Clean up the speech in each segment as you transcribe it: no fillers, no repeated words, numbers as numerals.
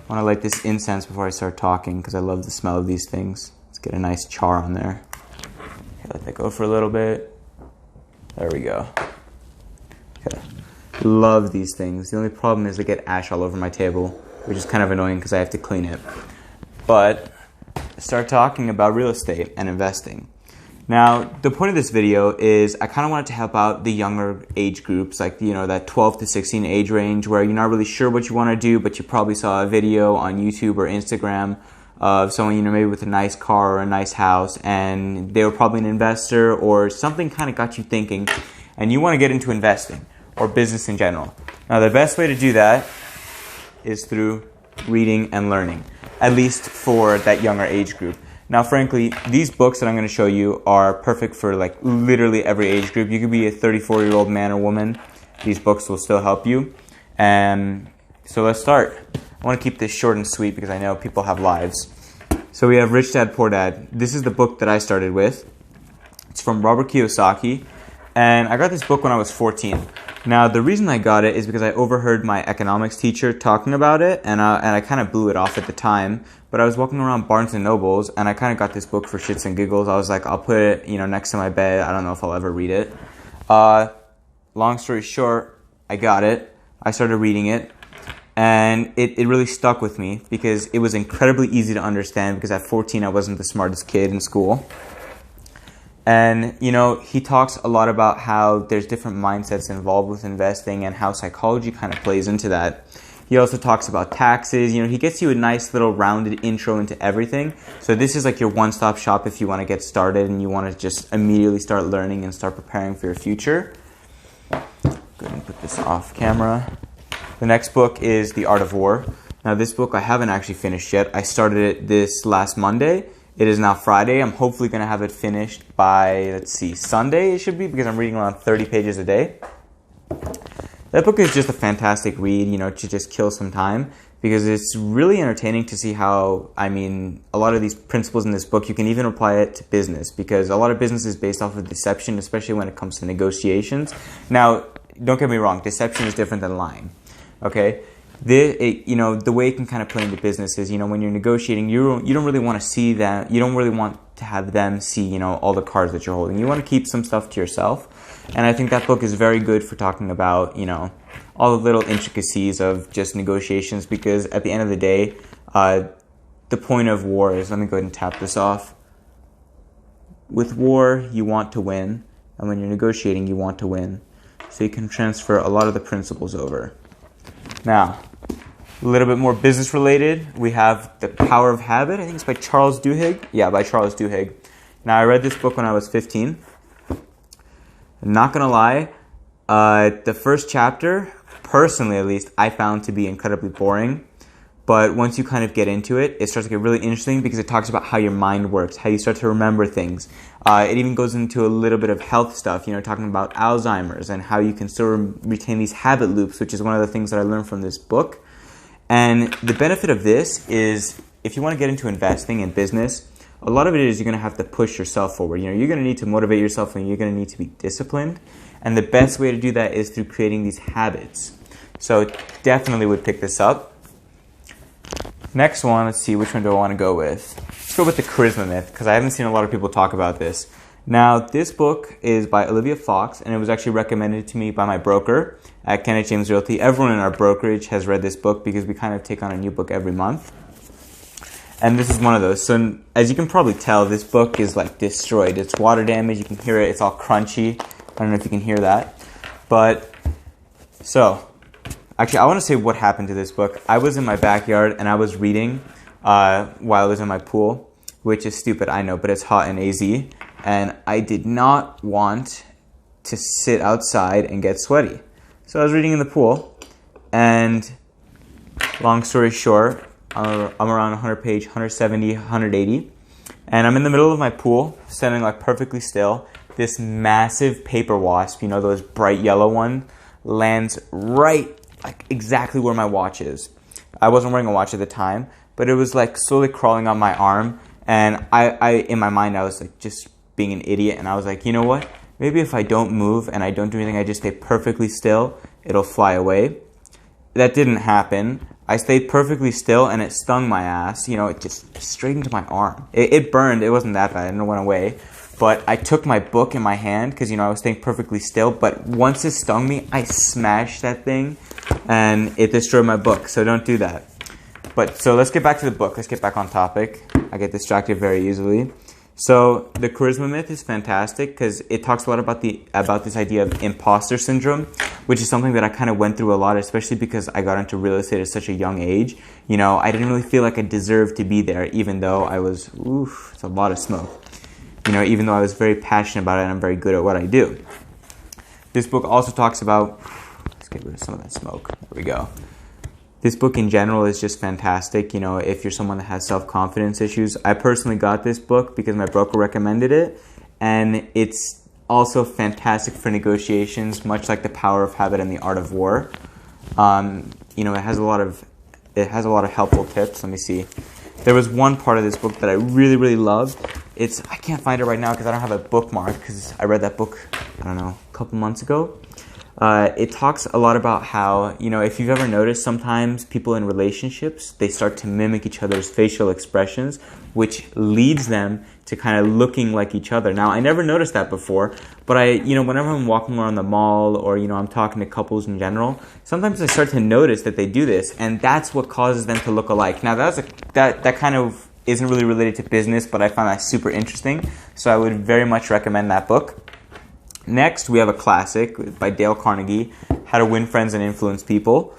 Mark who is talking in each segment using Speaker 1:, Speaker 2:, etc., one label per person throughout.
Speaker 1: I want to light this incense before I start talking because I love the smell of these things. Let's get a nice char on there. Okay, let that go for a little bit. There we go. Okay. Love these things. The only problem is they get ash all over my table, which is kind of annoying because I have to clean it. But start talking about real estate and investing. Now, the point of this video is I kind of wanted to help out the younger age groups, like, that 12 to 16 age range where you're not really sure what you want to do, but you probably saw a video on YouTube or Instagram of someone, maybe with a nice car or a nice house, and they were probably an investor or something kind of got you thinking, and you want to get into investing or business in general. Now, the best way to do that is through reading and learning, at least for that younger age group. Now, frankly, these books that I'm going to show you are perfect for literally every age group. You could be a 34-year-old man or woman. These books will still help you. So let's start. I want to keep this short and sweet because I know people have lives. So we have Rich Dad, Poor Dad. This is the book that I started with. It's from Robert Kiyosaki. And I got this book when I was 14. Now, the reason I got it is because I overheard my economics teacher talking about it, and I kind of blew it off at the time. But I was walking around Barnes & Nobles, and I kind of got this book for shits and giggles. I was like, I'll put it, next to my bed. I don't know if I'll ever read it. Long story short, I got it. I started reading it, and it really stuck with me because it was incredibly easy to understand because at 14, I wasn't the smartest kid in school. And, he talks a lot about how there's different mindsets involved with investing and how psychology kind of plays into that. He also talks about taxes. He gets you a nice little rounded intro into everything. So this is like your one-stop shop if you want to get started and you want to just immediately start learning and start preparing for your future. Go ahead and put this off camera. The next book is The Art of War. Now, this book I haven't actually finished yet. I started it this last Monday. It is now Friday. I'm hopefully going to have it finished by, Sunday it should be, because I'm reading around 30 pages a day. That book is just a fantastic read, to just kill some time, because it's really entertaining to see how, a lot of these principles in this book, you can even apply it to business, because a lot of business is based off of deception, especially when it comes to negotiations. Now, don't get me wrong, deception is different than lying, okay? The way it can kind of play into business is, when you're negotiating, you don't really want to see that. You don't really want to have them see, all the cards that you're holding. You want to keep some stuff to yourself. And I think that book is very good for talking about, all the little intricacies of just negotiations, because at the end of the day, the point of war is, let me go ahead and tap this off. With war, you want to win. And when you're negotiating, you want to win. So you can transfer a lot of the principles over. Now, a little bit more business related, we have The Power of Habit. I think it's by Charles Duhigg. Yeah, by Charles Duhigg. Now, I read this book when I was 15. I'm not going to lie, the first chapter, personally at least, I found to be incredibly boring. But once you kind of get into it, it starts to get really interesting because it talks about how your mind works, how you start to remember things. It even goes into a little bit of health stuff, talking about Alzheimer's and how you can still retain these habit loops, which is one of the things that I learned from this book. And the benefit of this is if you want to get into investing in business, a lot of it is you're going to have to push yourself forward. You're going to need to motivate yourself and you're going to need to be disciplined. And the best way to do that is through creating these habits. So definitely would pick this up. Next one, let's see, which one do I want to go with? Let's go with the charisma myth, because I haven't seen a lot of people talk about this. Now, this book is by Olivia Fox, and it was actually recommended to me by my broker at Kenneth James Realty. Everyone in our brokerage has read this book because we kind of take on a new book every month. And this is one of those. So as you can probably tell, this book is destroyed. It's water damage. You can hear it. It's all crunchy. I don't know if you can hear that. But, actually, I want to say what happened to this book. I was in my backyard and I was reading while I was in my pool, which is stupid, I know, but it's hot in AZ. And I did not want to sit outside and get sweaty. So I was reading in the pool, and long story short, I'm around 100 page, 170, 180, and I'm in the middle of my pool, standing perfectly still. This massive paper wasp, those bright yellow one, lands right exactly where my watch is. I wasn't wearing a watch at the time, but it was slowly crawling on my arm, and I in my mind I was just being an idiot, and I was like, you know what? Maybe if I don't move and I don't do anything, I just stay perfectly still, it'll fly away. That didn't happen. I stayed perfectly still and it stung my ass. You know, it just straight into my arm. It burned. It wasn't that bad. It went away. But I took my book in my hand because, you know, I was staying perfectly still. But once it stung me, I smashed that thing and it destroyed my book. So don't do that. But so let's get back to the book. Let's get back on topic. I get distracted very easily. So the charisma myth is fantastic because it talks a lot about this idea of imposter syndrome, which is something that I kind of went through a lot, especially because I got into real estate at such a young age. You know, I didn't really feel like I deserved to be there, even though I was, it's a lot of smoke. You know, even though I was very passionate about it and I'm very good at what I do. This book also talks about, let's get rid of some of that smoke. There we go. This book in general is just fantastic. You know, if you're someone that has self-confidence issues, I personally got this book because my broker recommended it. And it's also fantastic for negotiations, much like The Power of Habit and The Art of War. You know, it has a lot of helpful tips. Let me see. There was one part of this book that I really, really loved. I can't find it right now because I don't have a bookmark because I read that book, I don't know, a couple months ago. It talks a lot about how, you know, if you've ever noticed, sometimes people in relationships, they start to mimic each other's facial expressions, which leads them to kind of looking like each other. Now, I never noticed that before, but whenever I'm walking around the mall or, you know, I'm talking to couples in general, sometimes I start to notice that they do this, and that's what causes them to look alike. Now, that kind of isn't really related to business, but I find that super interesting, so I would very much recommend that book. Next, we have a classic by Dale Carnegie, How to Win Friends and Influence People.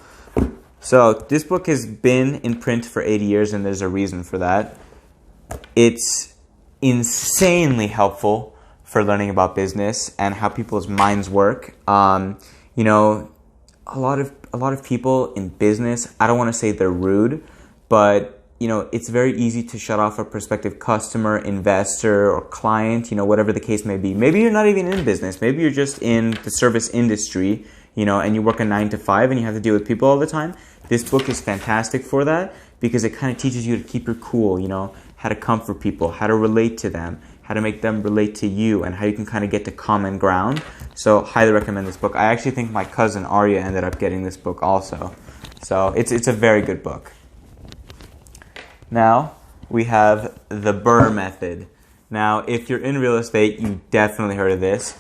Speaker 1: So this book has been in print for 80 years, and there's a reason for that. It's insanely helpful for learning about business and how people's minds work. You know, a lot of people in business, I don't want to say they're rude, but you know, it's very easy to shut off a prospective customer, investor, or client, you know, whatever the case may be. Maybe you're not even in business. Maybe you're just in the service industry, you know, and you work a 9 to 5 and you have to deal with people all the time. This book is fantastic for that because it kind of teaches you to keep your cool, you know, how to comfort people, how to relate to them, how to make them relate to you, and how you can kind of get to common ground. So highly recommend this book. I actually think my cousin Arya ended up getting this book also. So it's a very good book. Now, we have the BRRRR method. Now, if you're in real estate, you definitely heard of this.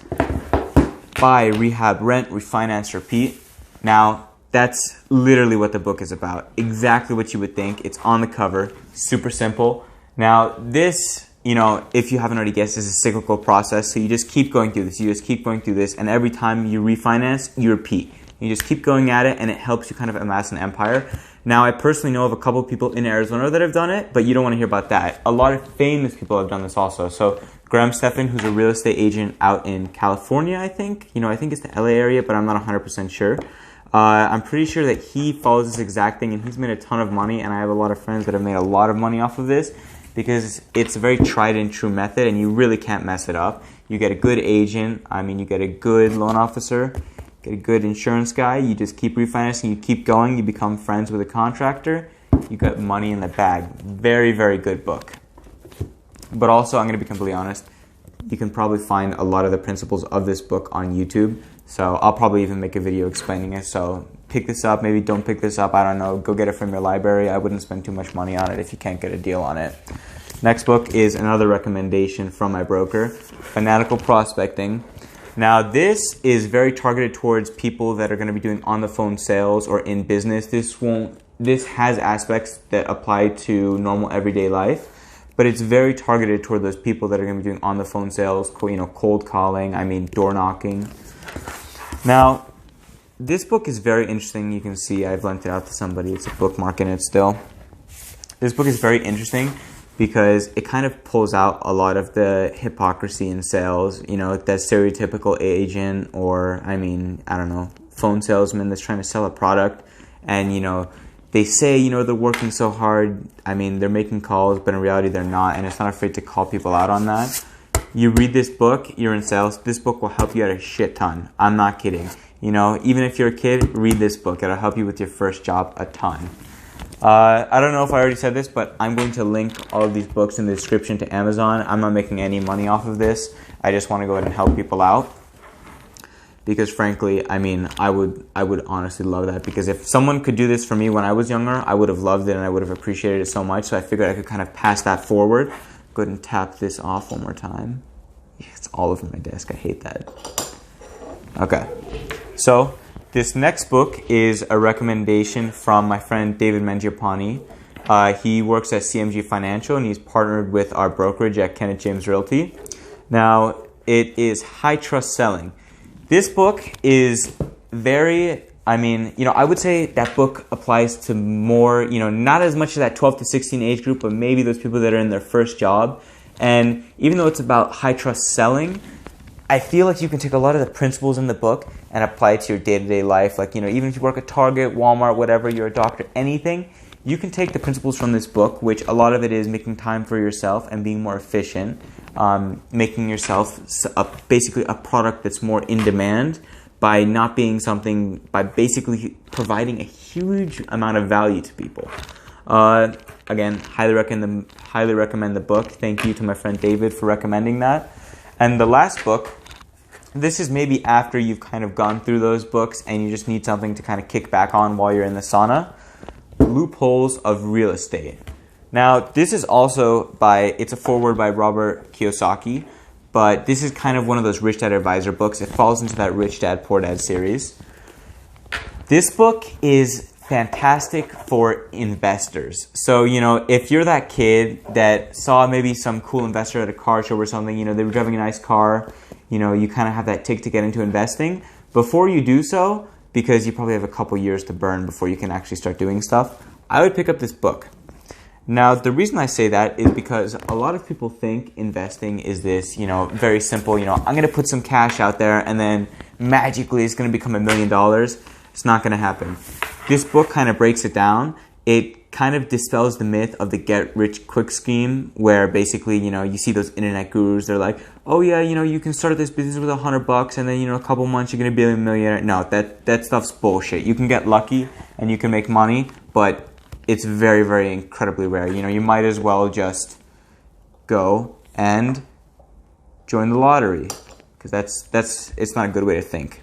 Speaker 1: Buy, rehab, rent, refinance, repeat. Now, that's literally what the book is about. Exactly what you would think. It's on the cover. Super simple. Now, this, you know, if you haven't already guessed, is a cyclical process. So you just keep going through this. You just keep going through this. And every time you refinance, you repeat. You just keep going at it, and it helps you kind of amass an empire. Now, I personally know of a couple of people in Arizona that have done it, but you don't want to hear about that. A lot of famous people have done this also. So Graham Stephan, who's a real estate agent out in California, I think. You know, I think it's the LA area, but I'm not 100% sure. I'm pretty sure that he follows this exact thing, and he's made a ton of money, and I have a lot of friends that have made a lot of money off of this because it's a very tried and true method, and you really can't mess it up. You get a good agent. You get a good loan officer. Get a good insurance guy, you just keep refinancing, you keep going, you become friends with a contractor, you got money in the bag. Very, very good book. But also, I'm going to be completely honest, you can probably find a lot of the principles of this book on YouTube, so I'll probably even make a video explaining it. So pick this up, maybe don't pick this up, I don't know, go get it from your library. I wouldn't spend too much money on it if you can't get a deal on it. Next book is another recommendation from my broker, Fanatical Prospecting. Now, this is very targeted towards people that are going to be doing on-the-phone sales or in business. This has aspects that apply to normal everyday life, but it's very targeted toward those people that are going to be doing on-the-phone sales, you know, cold calling, door knocking. Now, this book is very interesting. You can see I've lent it out to somebody. It's a bookmark in it still. This book is very interesting because it kind of pulls out a lot of the hypocrisy in sales, you know, that stereotypical agent or, I don't know, phone salesman that's trying to sell a product. And, you know, they say, you know, they're working so hard. They're making calls, but in reality they're not. And it's not afraid to call people out on that. You read this book, you're in sales, this book will help you out a shit ton. I'm not kidding. You know, even if you're a kid, read this book. It'll help you with your first job a ton. I don't know if I already said this, but I'm going to link all of these books in the description to Amazon. I'm not making any money off of this. I just want to go ahead and help people out. because frankly, I mean, I would honestly love that, because if someone could do this for me when I was younger, I would have loved it and I would have appreciated it so much. So I figured I could kind of pass that forward. Go ahead and tap this off one more time. It's all over my desk. I hate that. Okay. So this next book is a recommendation from my friend David Mangiapane. He works at CMG Financial and he's partnered with our brokerage at Kenneth James Realty. Now, it is High Trust Selling. This book is very, I mean, I would say that book applies to more, not as much of that 12 to 16 age group, but maybe those people that are in their first job. And even though it's about high trust selling, I feel like you can take a lot of the principles in the book and apply it to your day-to-day life. Like, even if you work at Target, Walmart, whatever, you're a doctor, anything, you can take the principles from this book, which a lot of it is making time for yourself and being more efficient, making yourself basically a product that's more in demand by not being something, by basically providing a huge amount of value to people. Again, highly recommend the book. Thank you to my friend David for recommending that. And the last book, this is maybe after you've kind of gone through those books and you just need something to kind of kick back on while you're in the sauna. Loopholes of Real Estate. Now, this is also it's a foreword by Robert Kiyosaki, but this is kind of one of those Rich Dad Advisor books. It falls into that Rich Dad, Poor Dad series. This book is fantastic for investors. So, if you're that kid that saw maybe some cool investor at a car show or something, they were driving a nice car, you kind of have that tick to get into investing. Before you do so, because you probably have a couple years to burn before you can actually start doing stuff, I would pick up this book. Now, the reason I say that is because a lot of people think investing is this, very simple, I'm going to put some cash out there and then magically it's going to become $1 million. It's not going to happen. This book kind of breaks it down. It kind of dispels the myth of the get-rich-quick scheme where basically, you see those internet gurus. They're like, oh yeah, you can start this business with $100 and then, a couple months you're going to be a millionaire. No, that stuff's bullshit. You can get lucky and you can make money, but it's very, very incredibly rare. You might as well just go and join the lottery because it's not a good way to think.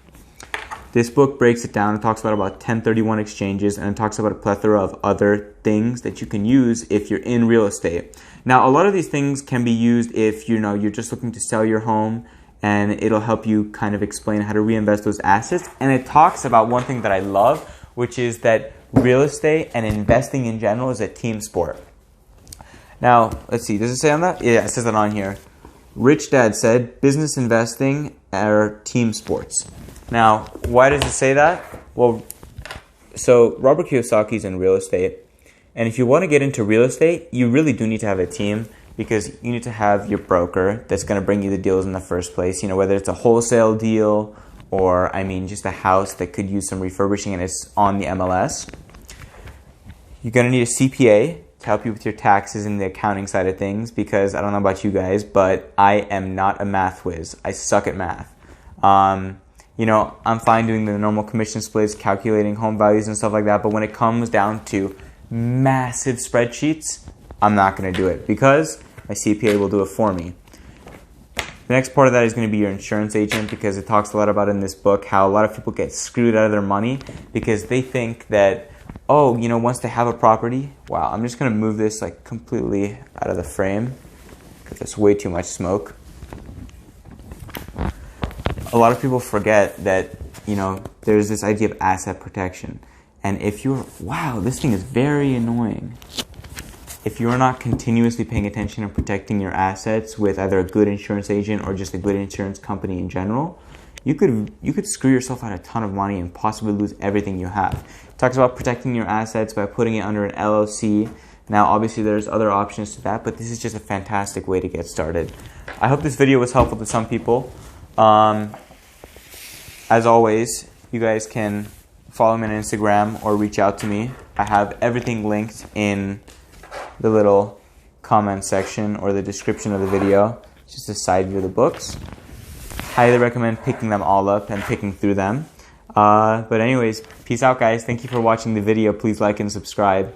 Speaker 1: This book breaks it down and talks about 1031 exchanges, and it talks about a plethora of other things that you can use if you're in real estate. Now, a lot of these things can be used if you're just looking to sell your home, and it'll help you kind of explain how to reinvest those assets. And it talks about one thing that I love, which is that real estate and investing in general is a team sport. Now, let's see, does it say on that? Yeah, it says that on here. Rich Dad said, business investing are team sports. Now, why does it say that? Well, so Robert Kiyosaki's in real estate, and if you want to get into real estate, you really do need to have a team because you need to have your broker that's going to bring you the deals in the first place, whether it's a wholesale deal or, just a house that could use some refurbishing and it's on the MLS. You're going to need a CPA to help you with your taxes and the accounting side of things because I don't know about you guys, but I am not a math whiz. I suck at math. I'm fine doing the normal commission splits, calculating home values and stuff like that, but when it comes down to massive spreadsheets, I'm not going to do it because my CPA will do it for me. The next part of that is going to be your insurance agent because it talks a lot about in this book how a lot of people get screwed out of their money because they think that, once they have a property, wow, I'm just going to move this completely out of the frame because there's way too much smoke. A lot of people forget that, there's this idea of asset protection. And if this thing is very annoying. If you're not continuously paying attention and protecting your assets with either a good insurance agent or just a good insurance company in general, you could screw yourself out a ton of money and possibly lose everything you have. It talks about protecting your assets by putting it under an LLC. Now, obviously, there's other options to that, but this is just a fantastic way to get started. I hope this video was helpful to some people. As always, you guys can follow me on Instagram or reach out to me. I have everything linked in the little comment section or the description of the video. It's just a side view of the books. Highly recommend picking them all up and picking through them. But anyways, peace out, guys. Thank you for watching the video. Please like and subscribe.